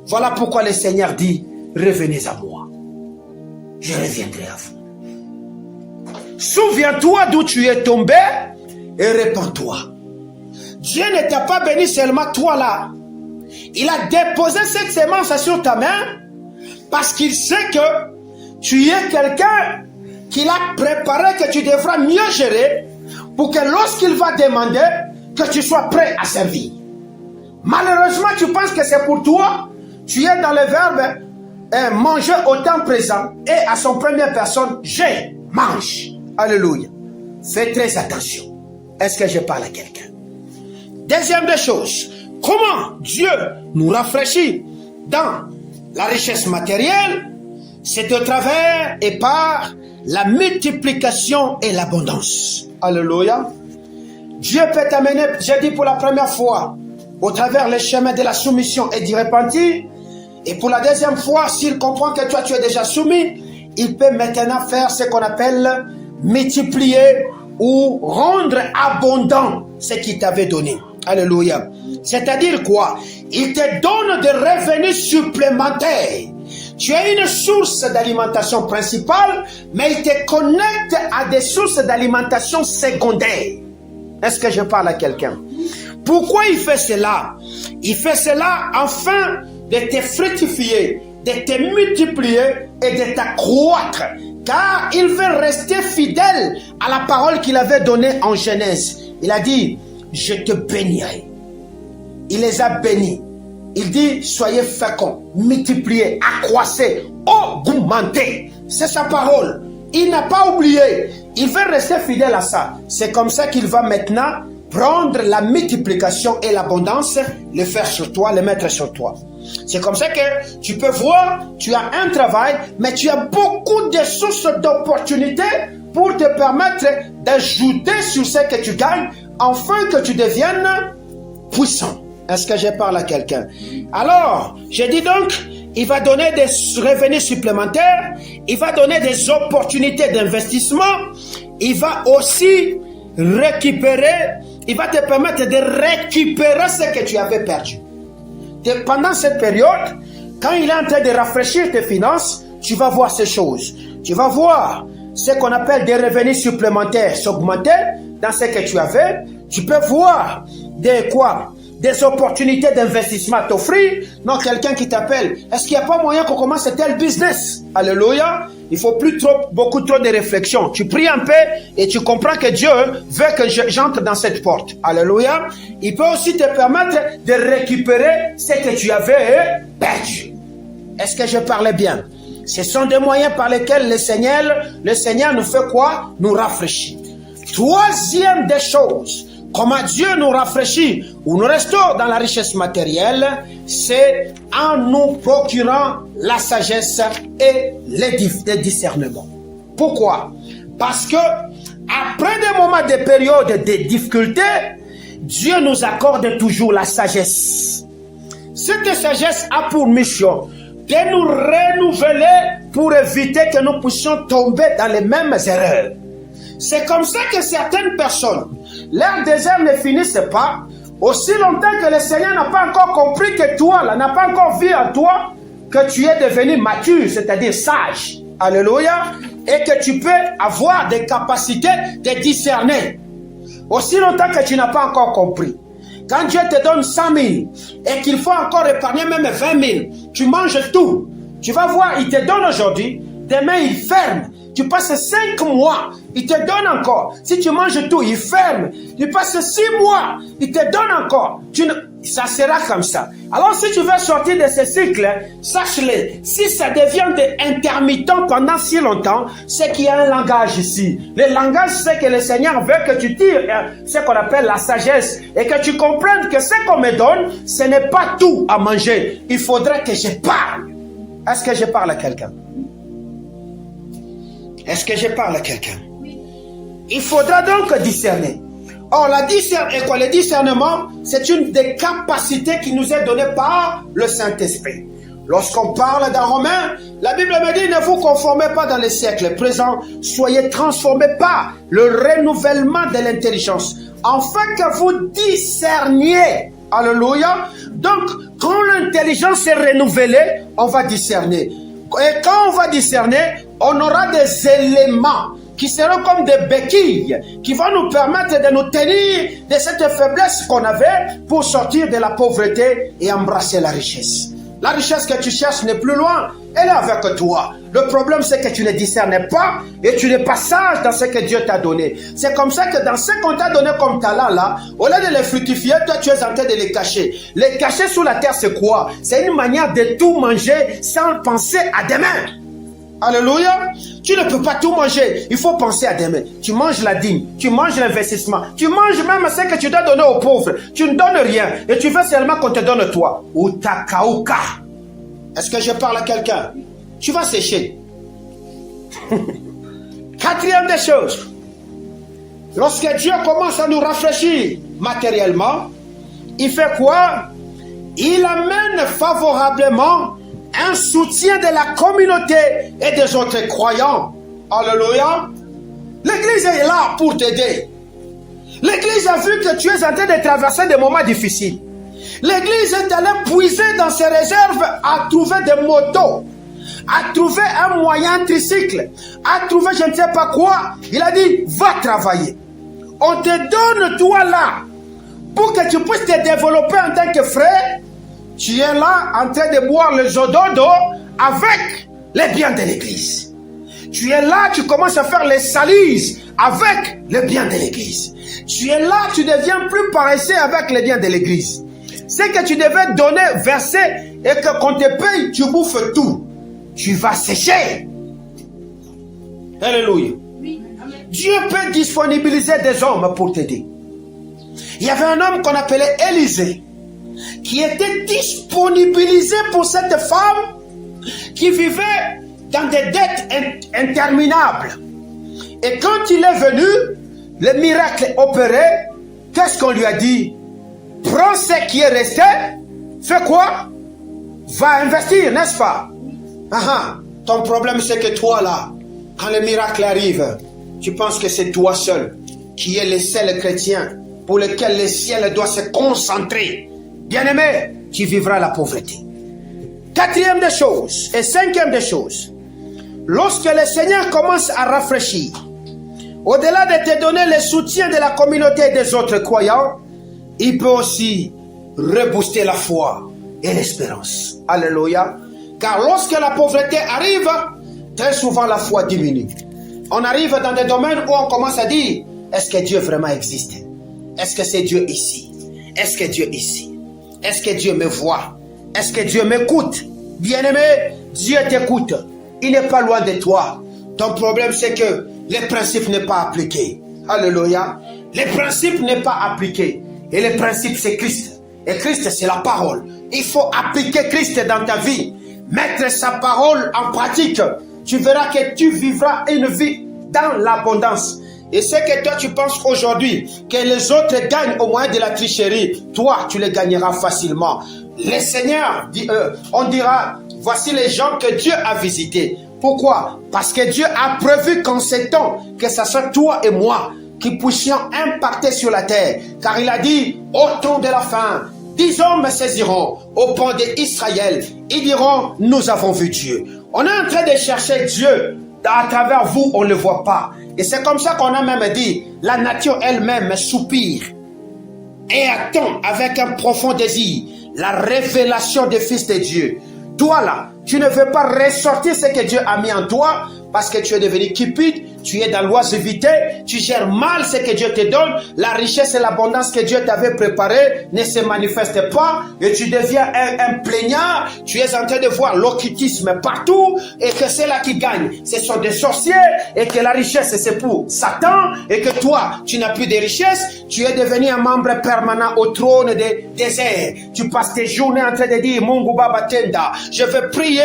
Voilà pourquoi le Seigneur dit, revenez à moi. Je reviendrai à vous. Souviens-toi d'où tu es tombé et répands-toi. Dieu ne t'a pas béni seulement toi là. Il a déposé cette semence sur ta main parce qu'il sait que tu es quelqu'un qu'il a préparé, que tu devras mieux gérer pour que lorsqu'il va demander, que tu sois prêt à servir. Malheureusement, tu penses que c'est pour toi. Tu es dans le verbe manger au temps présent et à son première personne, je mange. Alléluia. Fais très attention. Est-ce que je parle à quelqu'un? Deuxième des choses, comment Dieu nous rafraîchit dans la richesse matérielle? C'est au travers et par la multiplication et l'abondance. Alléluia. Dieu peut t'amener, j'ai dit pour la première fois, au travers les chemins de la soumission et du repenti. Et pour la deuxième fois, s'il comprend que toi tu es déjà soumis, il peut maintenant faire ce qu'on appelle multiplier ou rendre abondant ce qu'il t'avait donné. Alléluia. C'est-à-dire quoi? Il te donne des revenus supplémentaires. Tu as une source d'alimentation principale, mais il te connecte à des sources d'alimentation secondaires. Est-ce que je parle à quelqu'un? Pourquoi il fait cela? Il fait cela afin de te fructifier, de te multiplier et de t'accroître. Car il veut rester fidèle à la parole qu'il avait donnée en Genèse. Il a dit, je te bénirai. Il les a bénis. Il dit, soyez féconds, multipliez, accroissez, augmentez. C'est sa parole. Il n'a pas oublié. Il veut rester fidèle à ça. C'est comme ça qu'il va maintenant prendre la multiplication et l'abondance, le faire sur toi, le mettre sur toi. C'est comme ça que tu peux voir, tu as un travail, mais tu as beaucoup de sources d'opportunités pour te permettre d'ajouter sur ce que tu gagnes, afin que tu deviennes puissant. Est-ce que je parle à quelqu'un? Alors, je dis donc, il va donner des revenus supplémentaires, il va donner des opportunités d'investissement, il va aussi récupérer, il va te permettre de récupérer ce que tu avais perdu. Et pendant cette période, quand il est en train de rafraîchir tes finances, tu vas voir ces choses. Tu vas voir ce qu'on appelle des revenus supplémentaires s'augmenter, dans ce que tu avais, tu peux voir des opportunités d'investissement à t'offrir. Non, quelqu'un qui t'appelle, est-ce qu'il n'y a pas moyen qu'on commence tel business? Alléluia. Il faut plus beaucoup trop de réflexion. Tu pries un peu et tu comprends que Dieu veut que j'entre dans cette porte. Alléluia. Il peut aussi te permettre de récupérer ce que tu avais perdu. Est-ce que je parlais bien? Ce sont des moyens par lesquels le Seigneur nous fait quoi? Nous rafraîchit. Troisième des choses, comment Dieu nous rafraîchit ou nous restaure dans la richesse matérielle, c'est en nous procurant la sagesse et le discernement. Pourquoi? Parce que après des moments de période de difficulté, Dieu nous accorde toujours la sagesse. Cette sagesse a pour mission de nous renouveler pour éviter que nous puissions tomber dans les mêmes erreurs. C'est comme ça que certaines personnes, leur désert ne finissent pas, aussi longtemps que le Seigneur n'a pas encore compris que toi, là, n'a pas encore vu en toi que tu es devenu mature, c'est-à-dire sage. Alléluia. Et que tu peux avoir des capacités de discerner. Aussi longtemps que tu n'as pas encore compris. Quand Dieu te donne 100 000 et qu'il faut encore épargner même 20 000, tu manges tout. Tu vas voir, il te donne aujourd'hui, demain il ferme. Tu passes 5 mois, il te donne encore. Si tu manges tout, il ferme. Tu passes 6 mois, il te donne encore. Ça sera comme ça. Alors si tu veux sortir de ce cycle, sache-le. Si ça devient intermittent pendant si longtemps, c'est qu'il y a un langage ici. Le langage, c'est que le Seigneur veut que tu tires ce qu'on appelle la sagesse et que tu comprennes que ce qu'on me donne, ce n'est pas tout à manger. Il faudrait que je parle. Est-ce que je parle à quelqu'un? Est-ce que je parle à quelqu'un? Il faudra donc discerner. Or, le discernement, c'est une des capacités qui nous est donnée par le Saint-Esprit. Lorsqu'on parle dans Romains, la Bible me dit, ne vous conformez pas dans les siècles présents, soyez transformés par le renouvellement de l'intelligence, afin que vous discerniez. Alléluia. Donc, quand l'intelligence est renouvelée, on va discerner. Et quand on va discerner, on aura des éléments qui seront comme des béquilles, qui vont nous permettre de nous tenir de cette faiblesse qu'on avait pour sortir de la pauvreté et embrasser la richesse. La richesse que tu cherches n'est plus loin, elle est avec toi. Le problème, c'est que tu ne discernes pas et tu n'es pas sage dans ce que Dieu t'a donné. C'est comme ça que dans ce qu'on t'a donné comme talent là, au lieu de les fructifier, toi tu es en train de les cacher. Les cacher sous la terre, c'est quoi? C'est une manière de tout manger sans penser à demain. Alléluia. Tu ne peux pas tout manger. Il faut penser à demain. Tu manges la dîme. Tu manges l'investissement. Tu manges même ce que tu dois donner aux pauvres. Tu ne donnes rien. Et tu veux seulement qu'on te donne toi. Utakauka. Est-ce que je parle à quelqu'un? Tu vas sécher. Quatrième des choses. Lorsque Dieu commence à nous rafraîchir matériellement, il fait quoi? Il amène favorablement un soutien de la communauté et des autres croyants. Alléluia. L'église est là pour t'aider. L'église a vu que tu es en train de traverser des moments difficiles. L'église est allée puiser dans ses réserves à trouver des motos, à trouver un moyen tricycle, à trouver je ne sais pas quoi. Il a dit, va travailler. On te donne toi là pour que tu puisses te développer en tant que frère. Tu es là en train de boire le zododo avec les biens de l'église. Tu es là, tu commences à faire les salises avec les biens de l'église. Tu es là, tu deviens plus paresseux avec les biens de l'église. C'est que tu devais donner, verser et que qu'on te paye, tu bouffes tout. Tu vas sécher. Alléluia. Dieu peut disponibiliser des hommes pour t'aider. Il y avait un homme qu'on appelait Élisée, qui était disponibilisé pour cette femme qui vivait dans des dettes interminables. Et quand il est venu, le miracle opéré, qu'est-ce qu'on lui a dit? Prends ce qui est resté, fais quoi? Va investir, n'est-ce pas? Ton problème c'est que toi là, quand le miracle arrive, tu penses que c'est toi seul qui est le seul chrétien pour lequel le ciel doit se concentrer. Bien-aimé, tu vivras la pauvreté. Quatrième des choses et cinquième des choses, lorsque le Seigneur commence à rafraîchir, au-delà de te donner le soutien de la communauté et des autres croyants, il peut aussi rebooster la foi et l'espérance. Alléluia. Car lorsque la pauvreté arrive, très souvent la foi diminue. On arrive dans des domaines où on commence à dire, est-ce que Dieu vraiment existe? Est-ce que c'est Dieu ici? Est-ce que Dieu ici? Est-ce que Dieu me voit? Est-ce que Dieu m'écoute? Bien-aimé, Dieu t'écoute. Il n'est pas loin de toi. Ton problème, c'est que le principe n'est pas appliqué. Alléluia. Le principe n'est pas appliqué. Et le principe, c'est Christ. Et Christ, c'est la parole. Il faut appliquer Christ dans ta vie. Mettre sa parole en pratique. Tu verras que tu vivras une vie dans l'abondance. Et ce que toi tu penses aujourd'hui, que les autres gagnent au moyen de la tricherie, toi tu les gagneras facilement. Les seigneurs, on dira, voici les gens que Dieu a visités. Pourquoi? Parce que Dieu a prévu qu'en ces temps, que ce soit toi et moi, qui puissions impacter sur la terre. Car il a dit, au temps de la fin, 10 hommes saisiront au pont d'Israël. Ils diront, nous avons vu Dieu. On est en train de chercher Dieu. À travers vous, on ne le voit pas. Et c'est comme ça qu'on a même dit, la nature elle-même soupire et attend avec un profond désir la révélation des fils de Dieu. Toi là, tu ne veux pas ressortir ce que Dieu a mis en toi parce que tu es devenu cupide, tu es dans l'oisiveté, tu gères mal ce que Dieu te donne, la richesse et l'abondance que Dieu t'avait préparée ne se manifestent pas et tu deviens un plaignard, tu es en train de voir l'occultisme partout et que c'est là qui gagne, ce sont des sorciers et que la richesse c'est pour Satan et que toi tu n'as plus de richesse, tu es devenu un membre permanent au trône des déserts, tu passes tes journées en train de dire Mungu Baba Tenda, je veux prier,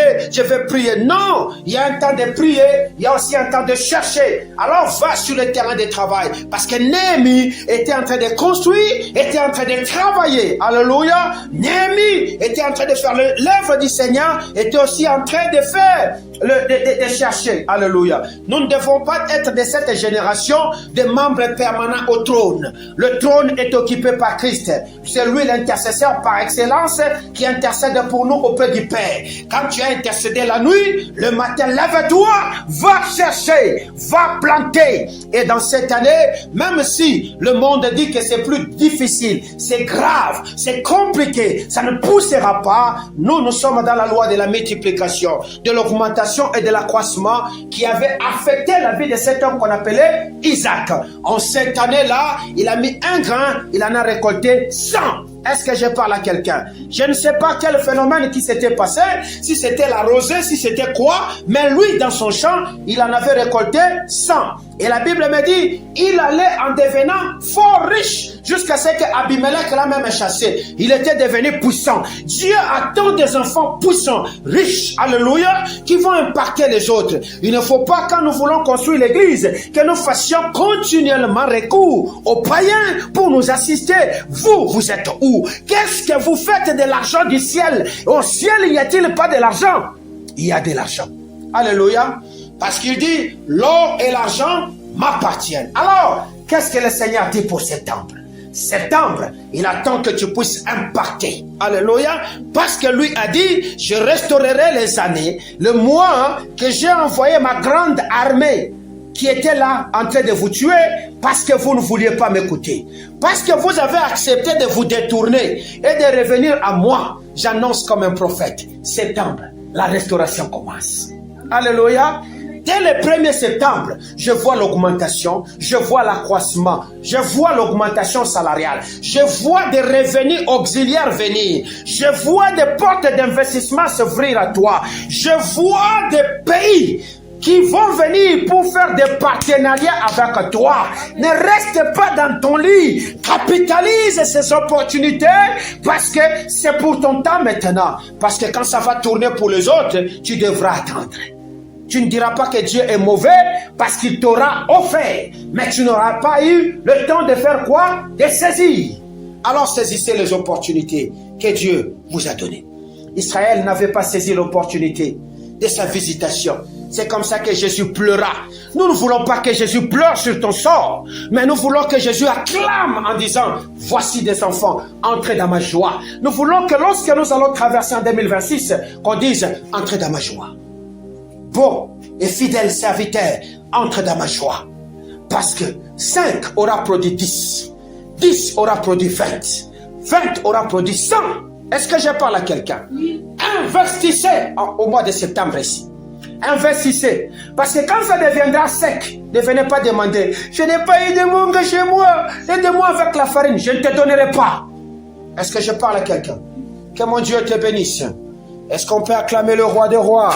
non, il y a un temps de prier, il y a aussi un temps de chercher. Alors va sur le terrain de travail. Parce que Néhémie était en train de construire, était en train de travailler. Alléluia. Néhémie était en train de faire l'œuvre du Seigneur, était aussi en train de faire, de chercher. Alléluia. Nous ne devons pas être de cette génération de membres permanents au trône. Le trône est occupé par Christ. C'est lui l'intercesseur par excellence qui intercède pour nous auprès du Père. Quand tu as intercédé la nuit, le matin, lève-toi, va chercher, va planter. Et dans cette année, même si le monde dit que c'est plus difficile, c'est grave, c'est compliqué, ça ne poussera pas, nous sommes dans la loi de la multiplication, de l'augmentation et de l'accroissement qui avait affecté la vie de cet homme qu'on appelait Isaac. En cette année-là, il a mis un grain, il en a récolté 100. Est-ce que je parle à quelqu'un? Je ne sais pas quel phénomène qui s'était passé, si c'était la rosée, si c'était quoi, mais lui, dans son champ, il en avait récolté 100. Et la Bible me dit, il allait en devenant fort riche, jusqu'à ce qu'Abimelech l'a même chassé. Il était devenu puissant. Dieu attend des enfants puissants, riches, alléluia, qui vont impacter les autres. Il ne faut pas, quand nous voulons construire l'église, que nous fassions continuellement recours aux païens pour nous assister. Vous êtes où? Qu'est-ce que vous faites de l'argent du ciel? Au ciel, n'y a-t-il pas de l'argent? Il y a de l'argent. Alléluia. Parce qu'il dit, l'or et l'argent m'appartiennent. Alors, qu'est-ce que le Seigneur dit pour septembre? Septembre, il attend que tu puisses impacter. Alléluia. Parce que lui a dit, je restaurerai les années, le mois que j'ai envoyé ma grande armée qui était là en train de vous tuer parce que vous ne vouliez pas m'écouter. Parce que vous avez accepté de vous détourner et de revenir à moi. J'annonce comme un prophète. Septembre, la restauration commence. Alléluia. Dès le 1er septembre, je vois l'augmentation, je vois l'accroissement, je vois l'augmentation salariale, je vois des revenus auxiliaires venir, je vois des portes d'investissement s'ouvrir à toi, je vois des pays qui vont venir pour faire des partenariats avec toi. Ne reste pas dans ton lit. Capitalise ces opportunités parce que c'est pour ton temps maintenant. Parce que quand ça va tourner pour les autres, tu devras attendre. Tu ne diras pas que Dieu est mauvais parce qu'il t'aura offert. Mais tu n'auras pas eu le temps de faire quoi? De saisir. Alors saisissez les opportunités que Dieu vous a données. Israël n'avait pas saisi l'opportunité de sa visitation. C'est comme ça que Jésus pleura. Nous ne voulons pas que Jésus pleure sur ton sort, mais nous voulons que Jésus acclame en disant, voici des enfants, entrez dans ma joie. Nous voulons que lorsque nous allons traverser en 2026, qu'on dise, entrez dans ma joie. Bon et fidèle serviteur, entre dans ma joie. Parce que 5 aura produit 10. 10 aura produit 20. 20 aura produit 100. Est-ce que je parle à quelqu'un? Investissez au mois de septembre ici. Investissez. Parce que quand ça deviendra sec, ne venez pas demander. Je n'ai pas eu de mangue chez moi. Aide-moi avec la farine. Je ne te donnerai pas. Est-ce que je parle à quelqu'un? Que mon Dieu te bénisse. Est-ce qu'on peut acclamer le roi des rois?